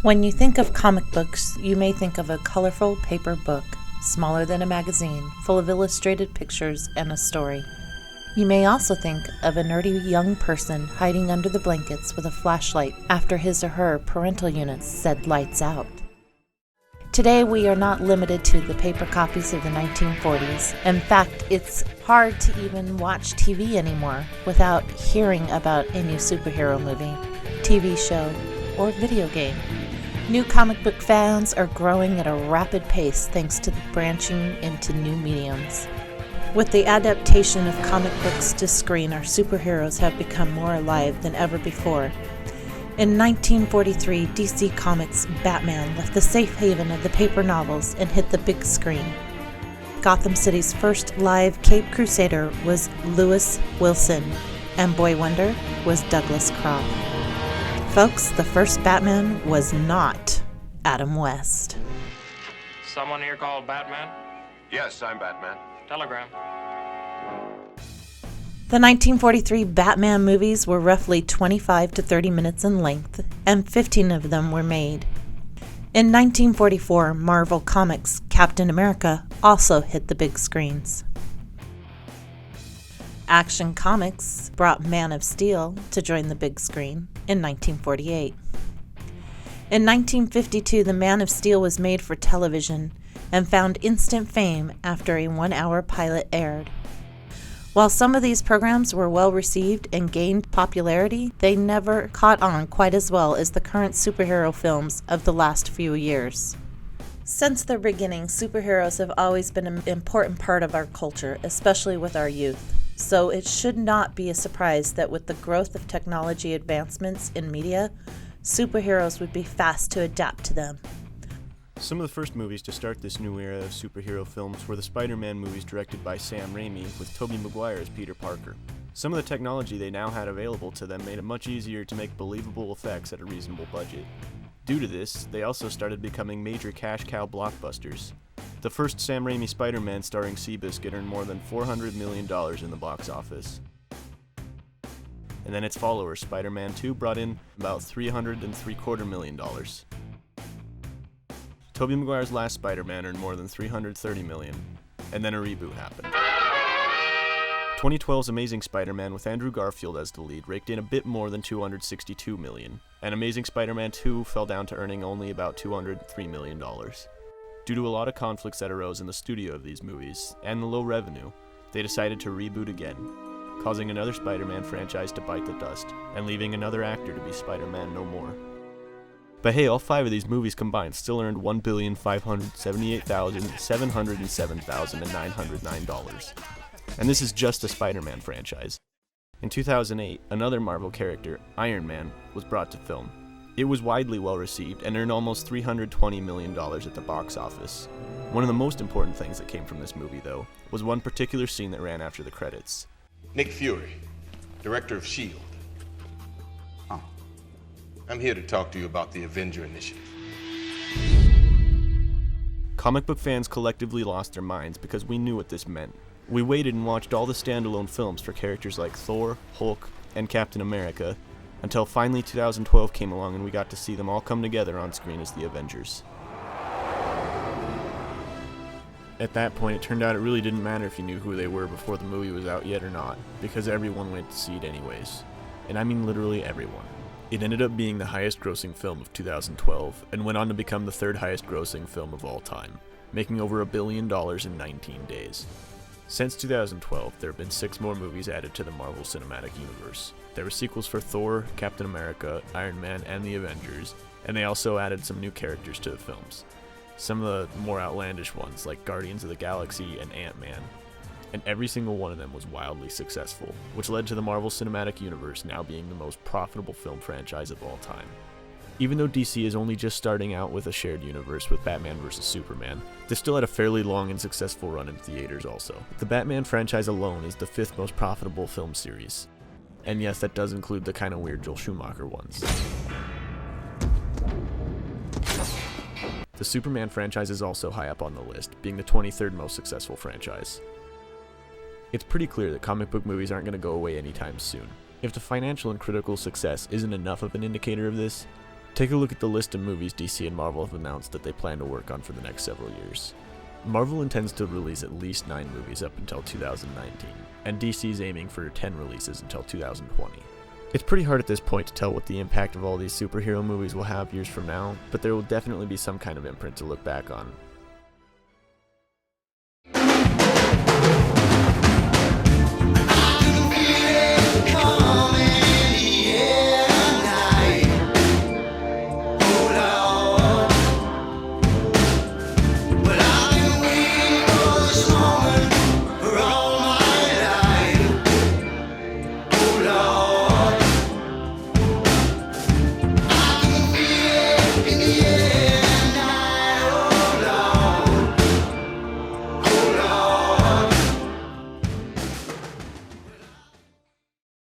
When you think of comic books, you may think of a colorful paper book, smaller than a magazine, full of illustrated pictures and a story. You may also think of a nerdy young person hiding under the blankets with a flashlight after his or her parental units said lights out. Today we are not limited to the paper copies of the 1940s. In fact, it's hard to even watch TV anymore without hearing about a new superhero movie, TV show, or video game. New comic book fans are growing at a rapid pace thanks to the branching into new mediums. With the adaptation of comic books to screen, our superheroes have become more alive than ever before. In 1943, DC Comics' Batman left the safe haven of the paper novels and hit the big screen. Gotham City's first live Caped Crusader was Lewis Wilson, and Boy Wonder was Douglas Croft. Folks, the first Batman was not Adam West. Someone here called Batman? Yes, I'm Batman. Telegram. The 1943 Batman movies were roughly 25 to 30 minutes in length, and 15 of them were made. In 1944, Marvel Comics' Captain America also hit the big screens. Action Comics brought Man of Steel to join the big screen in 1948. In 1952, the Man of Steel was made for television and found instant fame after a 1-hour pilot aired. While some of these programs were well received and gained popularity, they never caught on quite as well as the current superhero films of the last few years. Since their beginning, superheroes have always been an important part of our culture, especially with our youth. So it should not be a surprise that with the growth of technology advancements in media, superheroes would be fast to adapt to them. Some of the first movies to start this new era of superhero films were the Spider-Man movies directed by Sam Raimi, with Tobey Maguire as Peter Parker. Some of the technology they now had available to them made it much easier to make believable effects at a reasonable budget. Due to this, they also started becoming major cash cow blockbusters. The first Sam Raimi Spider-Man starring Seabiscuit earned more than $400 million in the box office. And then its follower, Spider-Man 2, brought in about $303.25 million. Tobey Maguire's last Spider-Man earned more than $330 million, and then a reboot happened. 2012's Amazing Spider-Man with Andrew Garfield as the lead raked in a bit more than $262 million, and Amazing Spider-Man 2 fell down to earning only about $203 million. Due to a lot of conflicts that arose in the studio of these movies, and the low revenue, they decided to reboot again, causing another Spider-Man franchise to bite the dust, and leaving another actor to be Spider-Man no more. But hey, all 5 of these movies combined still earned $1,578,707,909. And this is just the Spider-Man franchise. In 2008, another Marvel character, Iron Man, was brought to film. It was widely well received and earned almost $320 million at the box office. One of the most important things that came from this movie, though, was one particular scene that ran after the credits. Nick Fury, director of S.H.I.E.L.D. I'm here to talk to you about the Avenger Initiative. Comic book fans collectively lost their minds because we knew what this meant. We waited and watched all the standalone films for characters like Thor, Hulk, and Captain America, until finally 2012 came along and we got to see them all come together on screen as the Avengers. At that point, it turned out it really didn't matter if you knew who they were before the movie was out yet or not, because everyone went to see it anyways. And I mean literally everyone. It ended up being the highest grossing film of 2012, and went on to become the 3rd highest grossing film of all time, making over $1 billion in 19 days. Since 2012, there have been 6 more movies added to the Marvel Cinematic Universe. There were sequels for Thor, Captain America, Iron Man, and the Avengers, and they also added some new characters to the films. Some of the more outlandish ones, like Guardians of the Galaxy and Ant-Man. And every single one of them was wildly successful, which led to the Marvel Cinematic Universe now being the most profitable film franchise of all time. Even though DC is only just starting out with a shared universe with Batman vs. Superman, they still had a fairly long and successful run in theaters also. The Batman franchise alone is the 5th most profitable film series. And yes, that does include the kinda weird Joel Schumacher ones. The Superman franchise is also high up on the list, being the 23rd most successful franchise. It's pretty clear that comic book movies aren't going to go away anytime soon. If the financial and critical success isn't enough of an indicator of this, Take a look at the list of movies DC and Marvel have announced that they plan to work on for the next several years. Marvel intends to release at least 9 movies up until 2019, and DC's aiming for 10 releases until 2020. It's pretty hard at this point to tell what the impact of all these superhero movies will have years from now, but there will definitely be some kind of imprint to look back on.